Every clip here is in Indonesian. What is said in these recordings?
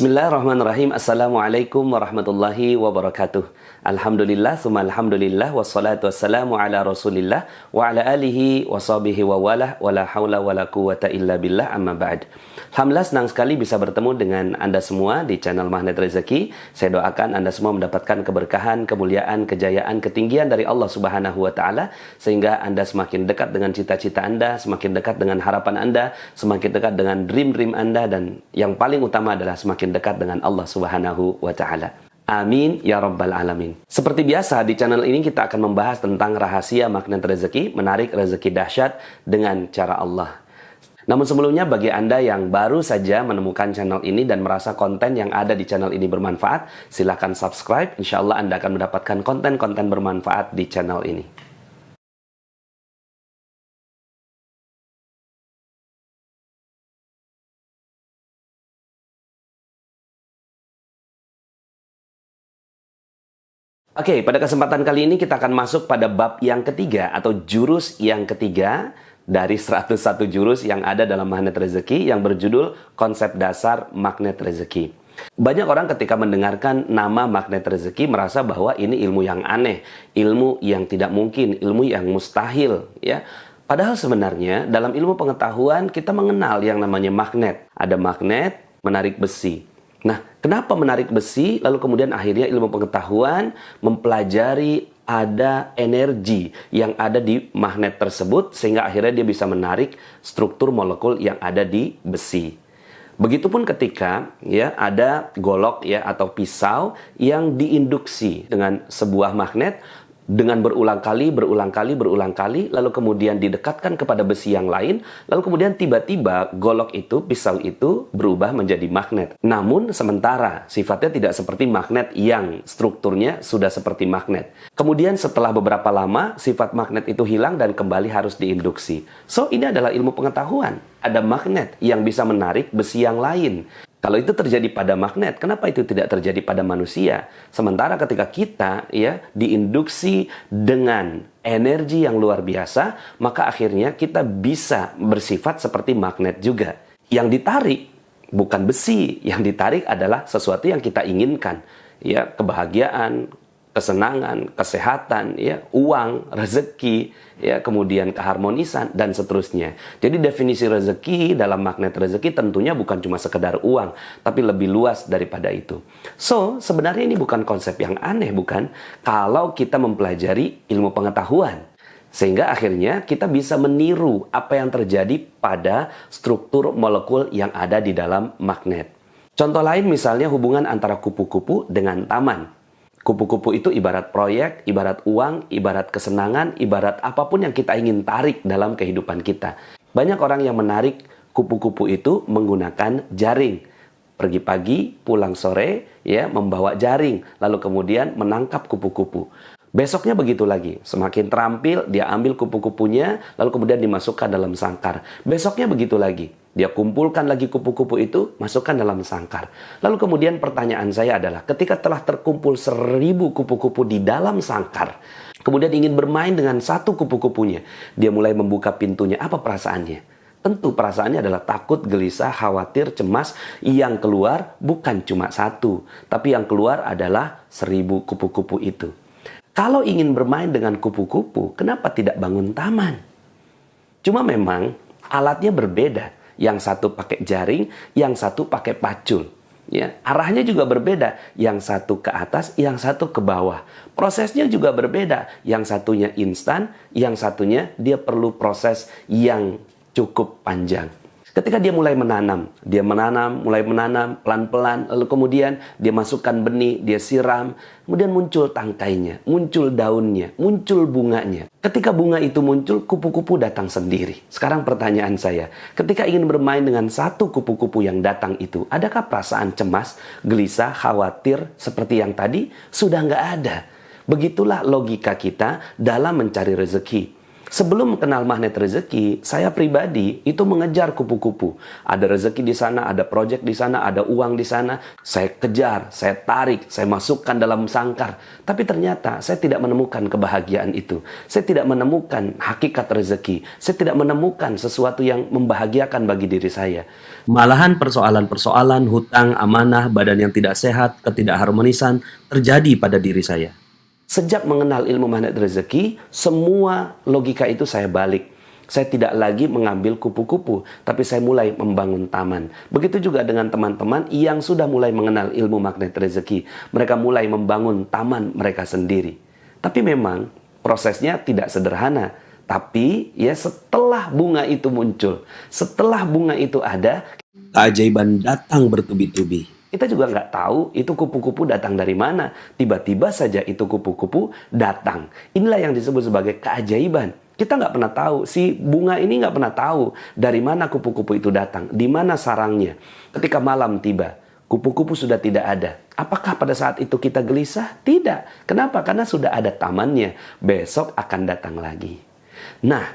Bismillahirrahmanirrahim. Assalamualaikum warahmatullahi wabarakatuh. Alhamdulillah, summa alhamdulillah, wassalatu wassalamu ala rasulillah wa ala alihi wa sahbihi wa wala hawla wa la quwata illa billah, amma ba'd. Alhamdulillah, senang sekali bisa bertemu dengan Anda semua di channel Magnet Rezeki. Saya doakan Anda semua mendapatkan keberkahan, kemuliaan, kejayaan, ketinggian dari Allah Subhanahu wa Ta'ala, sehingga Anda semakin dekat dengan cita-cita Anda, semakin dekat dengan harapan Anda, semakin dekat dengan dream Anda, dan yang paling utama adalah semakin dekat dengan Allah Subhanahu wa Ta'ala. Amin ya rabbal alamin. Seperti biasa, di channel ini kita akan membahas tentang rahasia magnet rezeki, menarik rezeki dahsyat dengan cara Allah. Namun sebelumnya, bagi Anda yang baru saja menemukan channel ini dan merasa konten yang ada di channel ini bermanfaat, silahkan subscribe. Insya Allah Anda akan mendapatkan konten-konten bermanfaat di channel ini. Oke, pada kesempatan kali ini kita akan masuk pada bab yang ketiga atau jurus yang ketiga dari 101 jurus yang ada dalam magnet rezeki yang berjudul konsep dasar magnet rezeki. Banyak orang ketika mendengarkan nama magnet rezeki merasa bahwa ini ilmu yang aneh, ilmu yang tidak mungkin, ilmu yang mustahil, ya. Padahal sebenarnya dalam ilmu pengetahuan kita mengenal yang namanya magnet. Ada magnet menarik besi. Nah, kenapa menarik besi? Lalu kemudian akhirnya ilmu pengetahuan mempelajari ada energi yang ada di magnet tersebut, sehingga akhirnya dia bisa menarik struktur molekul yang ada di besi. Begitupun ketika ya ada golok ya atau pisau yang diinduksi dengan sebuah magnet dengan berulang kali, lalu kemudian didekatkan kepada besi yang lain, lalu kemudian tiba-tiba golok itu, pisau itu berubah menjadi magnet. Namun sementara sifatnya tidak seperti magnet yang strukturnya sudah seperti magnet. Kemudian setelah beberapa lama sifat magnet itu hilang dan kembali harus diinduksi. So, ini adalah ilmu pengetahuan. Ada magnet yang bisa menarik besi yang lain. Kalau itu terjadi pada magnet, kenapa itu tidak terjadi pada manusia? Sementara ketika kita ya diinduksi dengan energi yang luar biasa, maka akhirnya kita bisa bersifat seperti magnet juga. Yang ditarik bukan besi, yang ditarik adalah sesuatu yang kita inginkan, ya, kebahagiaan, kesenangan, kesehatan, ya, uang, rezeki, ya, kemudian keharmonisan, dan seterusnya. Jadi definisi rezeki dalam magnet rezeki tentunya bukan cuma sekedar uang, tapi lebih luas daripada itu. So, sebenarnya ini bukan konsep yang aneh, bukan? Kalau kita mempelajari ilmu pengetahuan. Sehingga akhirnya kita bisa meniru apa yang terjadi pada struktur molekul yang ada di dalam magnet. Contoh lain misalnya hubungan antara kupu-kupu dengan taman. Kupu-kupu itu ibarat proyek, ibarat uang, ibarat kesenangan, ibarat apapun yang kita ingin tarik dalam kehidupan kita. Banyak orang yang menarik kupu-kupu itu menggunakan jaring. Pergi pagi, pulang sore, ya, membawa jaring, lalu kemudian menangkap kupu-kupu. Besoknya begitu lagi, semakin terampil, dia ambil kupu-kupunya, lalu kemudian dimasukkan dalam sangkar. Besoknya begitu lagi, dia kumpulkan lagi kupu-kupu itu, masukkan dalam sangkar. Lalu kemudian pertanyaan saya adalah, ketika telah terkumpul 1000 kupu-kupu di dalam sangkar, kemudian ingin bermain dengan satu kupu-kupunya, dia mulai membuka pintunya, apa perasaannya? Tentu perasaannya adalah takut, gelisah, khawatir, cemas. Yang keluar bukan cuma satu, tapi yang keluar adalah 1000 kupu-kupu itu. Kalau ingin bermain dengan kupu-kupu, kenapa tidak bangun taman? Cuma memang alatnya berbeda. Yang satu pakai jaring, yang satu pakai pacul. Ya, arahnya juga berbeda. Yang satu ke atas, yang satu ke bawah. Prosesnya juga berbeda. Yang satunya instan, yang satunya dia perlu proses yang cukup panjang. Ketika dia mulai menanam, mulai menanam pelan-pelan, lalu kemudian dia masukkan benih, dia siram, kemudian muncul tangkainya, muncul daunnya, muncul bunganya. Ketika bunga itu muncul, kupu-kupu datang sendiri. Sekarang pertanyaan saya, ketika ingin bermain dengan satu kupu-kupu yang datang itu, adakah perasaan cemas, gelisah, khawatir seperti yang tadi? Sudah nggak ada. Begitulah logika kita dalam mencari rezeki. Sebelum kenal magnet rezeki, saya pribadi itu mengejar kupu-kupu. Ada rezeki di sana, ada proyek di sana, ada uang di sana. Saya kejar, saya tarik, saya masukkan dalam sangkar. Tapi ternyata saya tidak menemukan kebahagiaan itu. Saya tidak menemukan hakikat rezeki. Saya tidak menemukan sesuatu yang membahagiakan bagi diri saya. Malahan persoalan-persoalan, hutang, amanah, badan yang tidak sehat, ketidakharmonisan terjadi pada diri saya. Sejak mengenal ilmu magnet rezeki, semua logika itu saya balik. Saya tidak lagi mengambil kupu-kupu, tapi saya mulai membangun taman. Begitu juga dengan teman-teman yang sudah mulai mengenal ilmu magnet rezeki. Mereka mulai membangun taman mereka sendiri. Tapi memang prosesnya tidak sederhana. Tapi ya setelah bunga itu muncul, setelah bunga itu ada, keajaiban datang bertubi-tubi. Kita juga nggak tahu itu kupu-kupu datang dari mana. Tiba-tiba saja itu kupu-kupu datang. Inilah yang disebut sebagai keajaiban. Kita nggak pernah tahu. Si bunga ini nggak pernah tahu dari mana kupu-kupu itu datang. Di mana sarangnya. Ketika malam tiba, kupu-kupu sudah tidak ada. Apakah pada saat itu kita gelisah? Tidak. Kenapa? Karena sudah ada tamannya. Besok akan datang lagi. Nah,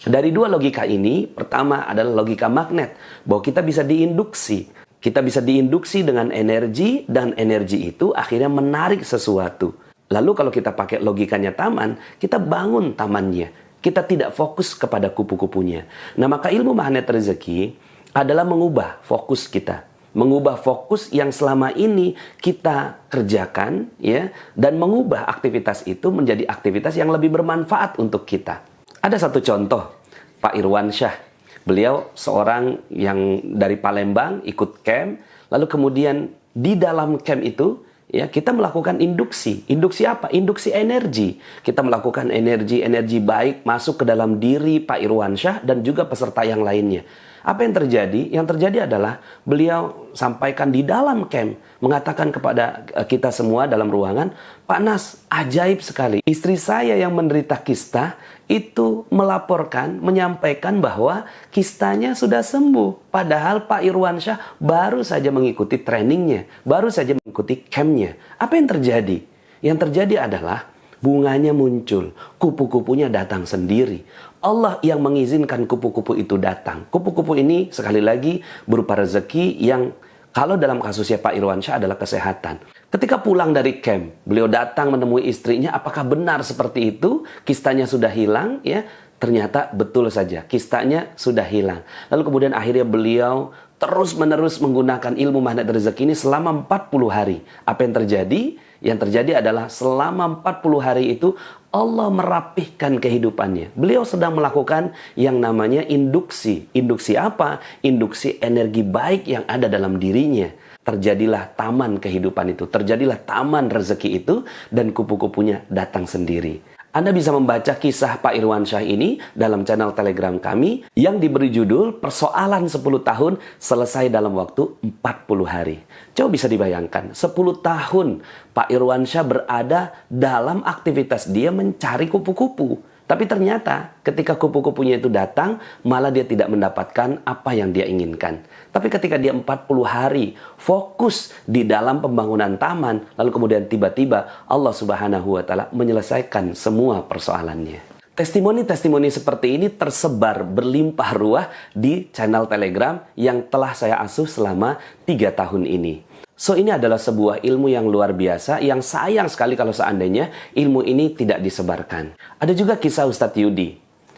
dari dua logika ini, pertama adalah logika magnet. Bahwa kita bisa diinduksi. Kita bisa diinduksi dengan energi, dan energi itu akhirnya menarik sesuatu. Lalu kalau kita pakai logikanya taman, kita bangun tamannya. Kita tidak fokus kepada kupu-kupunya. Nah, maka ilmu magnet rezeki adalah mengubah fokus kita. Mengubah fokus yang selama ini kita kerjakan, ya, dan mengubah aktivitas itu menjadi aktivitas yang lebih bermanfaat untuk kita. Ada satu contoh, Pak Irwansyah. Beliau seorang yang dari Palembang ikut camp, lalu kemudian di dalam camp itu ya kita melakukan induksi. Induksi apa? Induksi energi. Kita melakukan energi baik masuk ke dalam diri Pak Irwansyah dan juga peserta yang lainnya. Apa yang terjadi? Yang terjadi adalah beliau sampaikan di dalam camp, mengatakan kepada kita semua dalam ruangan, Pak Nas, ajaib sekali. Istri saya yang menderita kista itu melaporkan, menyampaikan bahwa kistanya sudah sembuh. Padahal Pak Irwansyah baru saja mengikuti trainingnya, baru saja mengikuti campnya. Apa yang terjadi? Yang terjadi adalah bunganya muncul, kupu-kupunya datang sendiri. Allah yang mengizinkan kupu-kupu itu datang. Kupu-kupu ini sekali lagi berupa rezeki yang kalau dalam kasusnya Pak Irwansyah adalah kesehatan. Ketika pulang dari camp, beliau datang menemui istrinya, apakah benar seperti itu? Kistanya sudah hilang, ya? Ternyata betul saja, kistanya sudah hilang. Lalu kemudian akhirnya beliau terus-menerus menggunakan ilmu magnet rezeki ini selama 40 hari. Apa yang terjadi? Yang terjadi adalah selama 40 hari itu Allah merapihkan kehidupannya. Beliau sedang melakukan yang namanya induksi. Induksi apa? Induksi energi baik yang ada dalam dirinya. Terjadilah taman kehidupan itu. Terjadilah taman rezeki itu dan kupu-kupunya datang sendiri. Anda bisa membaca kisah Pak Irwansyah ini dalam channel Telegram kami yang diberi judul Persoalan 10 tahun selesai dalam waktu 40 hari. Coba bisa dibayangkan, 10 tahun Pak Irwansyah berada dalam aktivitas dia mencari kupu-kupu. Tapi ternyata ketika kupu-kupunya itu datang, malah dia tidak mendapatkan apa yang dia inginkan. Tapi ketika dia 40 hari fokus di dalam pembangunan taman, lalu kemudian tiba-tiba Allah Subhanahu wa Ta'ala menyelesaikan semua persoalannya. Testimoni-testimoni seperti ini tersebar berlimpah ruah di channel Telegram yang telah saya asuh selama 3 tahun ini. So, ini adalah sebuah ilmu yang luar biasa yang sayang sekali kalau seandainya ilmu ini tidak disebarkan. Ada juga kisah Ustadz Yudi.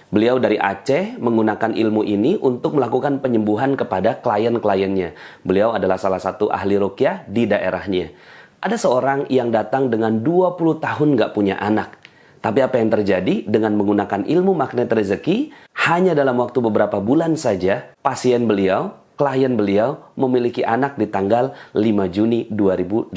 Beliau dari Aceh menggunakan ilmu ini untuk melakukan penyembuhan kepada klien-kliennya. Beliau adalah salah satu ahli ruqyah di daerahnya. Ada seorang yang datang dengan 20 tahun nggak punya anak. Tapi apa yang terjadi dengan menggunakan ilmu magnet rezeki, hanya dalam waktu beberapa bulan saja, pasien beliau, klien beliau memiliki anak di tanggal 5 Juni 2018.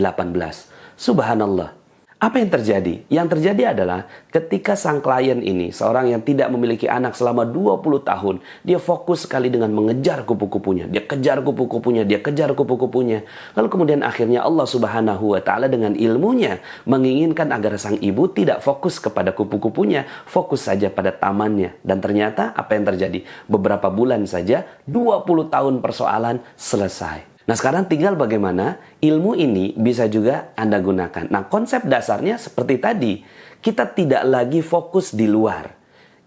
Subhanallah. Apa yang terjadi? Yang terjadi adalah ketika sang klien ini, seorang yang tidak memiliki anak selama 20 tahun, dia fokus sekali dengan mengejar kupu-kupunya. Dia kejar kupu-kupunya, dia kejar kupu-kupunya. Lalu kemudian akhirnya Allah Subhanahu wa Ta'ala dengan ilmunya menginginkan agar sang ibu tidak fokus kepada kupu-kupunya, fokus saja pada tamannya. Dan ternyata apa yang terjadi? Beberapa bulan saja, 20 tahun persoalan selesai. Nah, sekarang tinggal bagaimana ilmu ini bisa juga Anda gunakan. Nah, konsep dasarnya seperti tadi. Kita tidak lagi fokus di luar.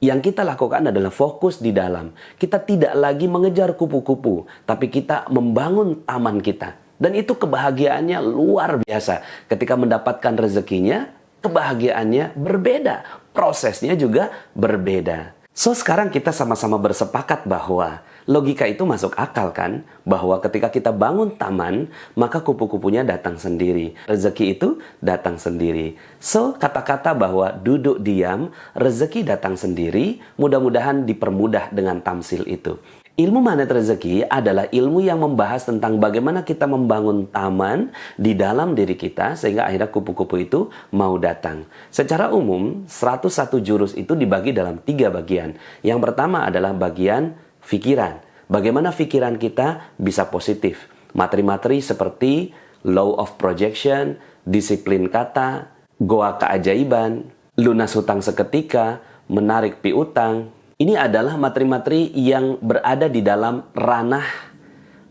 Yang kita lakukan adalah fokus di dalam. Kita tidak lagi mengejar kupu-kupu, tapi kita membangun taman kita. Dan itu kebahagiaannya luar biasa. Ketika mendapatkan rezekinya, kebahagiaannya berbeda. Prosesnya juga berbeda. So, sekarang kita sama-sama bersepakat bahwa logika itu masuk akal kan? Bahwa ketika kita bangun taman, maka kupu-kupunya datang sendiri. Rezeki itu datang sendiri. So, kata-kata bahwa duduk diam, rezeki datang sendiri, mudah-mudahan dipermudah dengan tamsil itu. Ilmu magnet rezeki adalah ilmu yang membahas tentang bagaimana kita membangun taman di dalam diri kita sehingga akhirnya kupu-kupu itu mau datang. Secara umum, 101 jurus itu dibagi dalam 3 bagian. Yang pertama adalah bagian pikiran. Bagaimana pikiran kita bisa positif. Materi-materi seperti law of projection, disiplin kata, goa keajaiban, lunas hutang seketika, menarik piutang. Ini adalah materi-materi yang berada di dalam ranah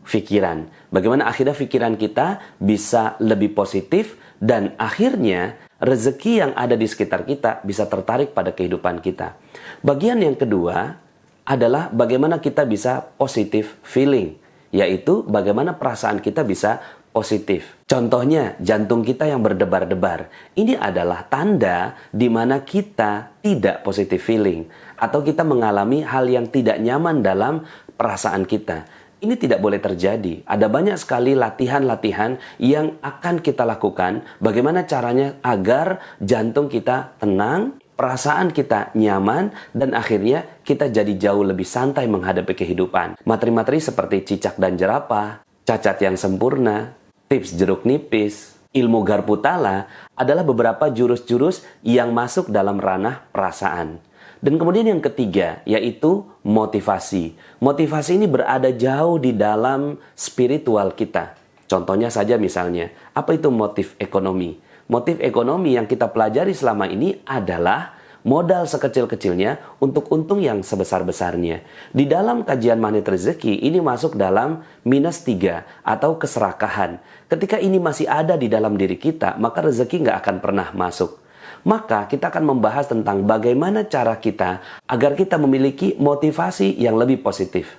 pikiran. Bagaimana akhirnya pikiran kita bisa lebih positif dan akhirnya rezeki yang ada di sekitar kita bisa tertarik pada kehidupan kita. Bagian yang kedua adalah bagaimana kita bisa positive feeling, yaitu bagaimana perasaan kita bisa positif. Contohnya, jantung kita yang berdebar-debar. Ini adalah tanda di mana kita tidak positive feeling atau kita mengalami hal yang tidak nyaman dalam perasaan kita. Ini tidak boleh terjadi. Ada banyak sekali latihan-latihan yang akan kita lakukan. Bagaimana caranya agar jantung kita tenang, perasaan kita nyaman, dan akhirnya kita jadi jauh lebih santai menghadapi kehidupan. Materi-materi seperti cicak dan jerapah, cacat yang sempurna, tips jeruk nipis, ilmu Garputala adalah beberapa jurus-jurus yang masuk dalam ranah perasaan. Dan kemudian yang ketiga, yaitu motivasi. Motivasi ini berada jauh di dalam spiritual kita. Contohnya saja misalnya, apa itu motif ekonomi? Motif ekonomi yang kita pelajari selama ini adalah modal sekecil-kecilnya untuk untung yang sebesar-besarnya. Di dalam kajian magnet rezeki, ini masuk dalam -3 atau keserakahan. Ketika ini masih ada di dalam diri kita, maka rezeki nggak akan pernah masuk. Maka kita akan membahas tentang bagaimana cara kita agar kita memiliki motivasi yang lebih positif.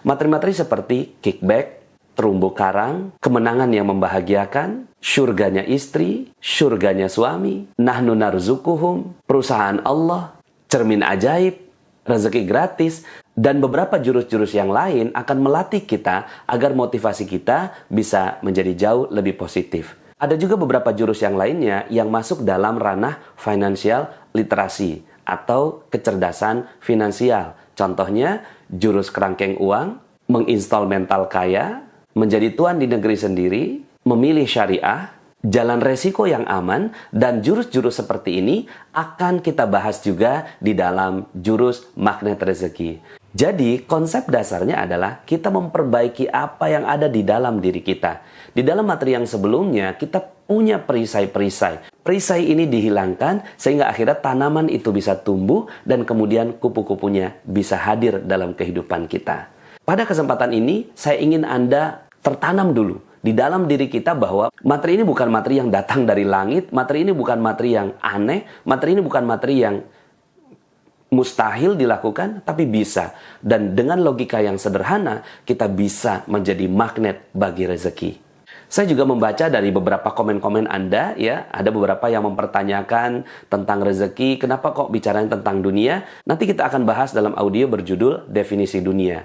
Materi-materi seperti kickback, terumbu karang, kemenangan yang membahagiakan, syurganya istri, syurganya suami, nahnu narzukuhum, perusahaan Allah, cermin ajaib, rezeki gratis, dan beberapa jurus-jurus yang lain akan melatih kita agar motivasi kita bisa menjadi jauh lebih positif. Ada juga beberapa jurus yang lainnya yang masuk dalam ranah financial literasi atau kecerdasan finansial. Contohnya, jurus kerangkeng uang, menginstal mental kaya, menjadi tuan di negeri sendiri, memilih syariah, jalan resiko yang aman, dan jurus-jurus seperti ini akan kita bahas juga di dalam jurus magnet rezeki. Jadi, konsep dasarnya adalah kita memperbaiki apa yang ada di dalam diri kita. Di dalam materi yang sebelumnya, kita punya perisai-perisai. Perisai ini dihilangkan sehingga akhirnya tanaman itu bisa tumbuh dan kemudian kupu-kupunya bisa hadir dalam kehidupan kita. Pada kesempatan ini, saya ingin Anda tertanam dulu di dalam diri kita bahwa materi ini bukan materi yang datang dari langit, materi ini bukan materi yang aneh, materi ini bukan materi yang mustahil dilakukan, tapi bisa. Dan dengan logika yang sederhana, kita bisa menjadi magnet bagi rezeki. Saya juga membaca dari beberapa komen-komen Anda, ya, ada beberapa yang mempertanyakan tentang rezeki, kenapa kok bicaranya tentang dunia? Nanti kita akan bahas dalam audio berjudul Definisi Dunia.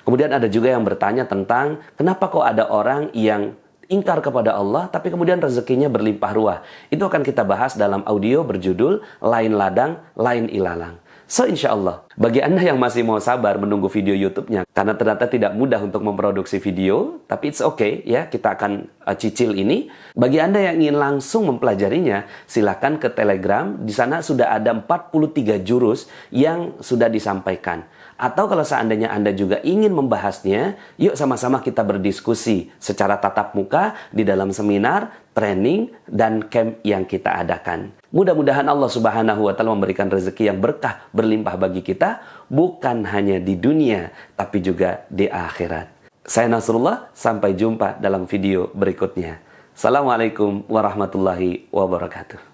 Kemudian ada juga yang bertanya tentang kenapa kok ada orang yang ingkar kepada Allah tapi kemudian rezekinya berlimpah ruah. Itu akan kita bahas dalam audio berjudul Lain Ladang, Lain Ilalang. So, insya Allah, bagi Anda yang masih mau sabar menunggu video YouTube-nya, karena ternyata tidak mudah untuk memproduksi video, tapi it's okay, ya, kita akan cicil ini. Bagi Anda yang ingin langsung mempelajarinya, silakan ke Telegram. Di sana sudah ada 43 jurus yang sudah disampaikan. Atau kalau seandainya Anda juga ingin membahasnya, yuk sama-sama kita berdiskusi secara tatap muka di dalam seminar, training, dan camp yang kita adakan. Mudah-mudahan Allah Subhanahu wa Ta'ala memberikan rezeki yang berkah berlimpah bagi kita, bukan hanya di dunia, tapi juga di akhirat. Saya Nasrullah, sampai jumpa dalam video berikutnya. Assalamualaikum warahmatullahi wabarakatuh.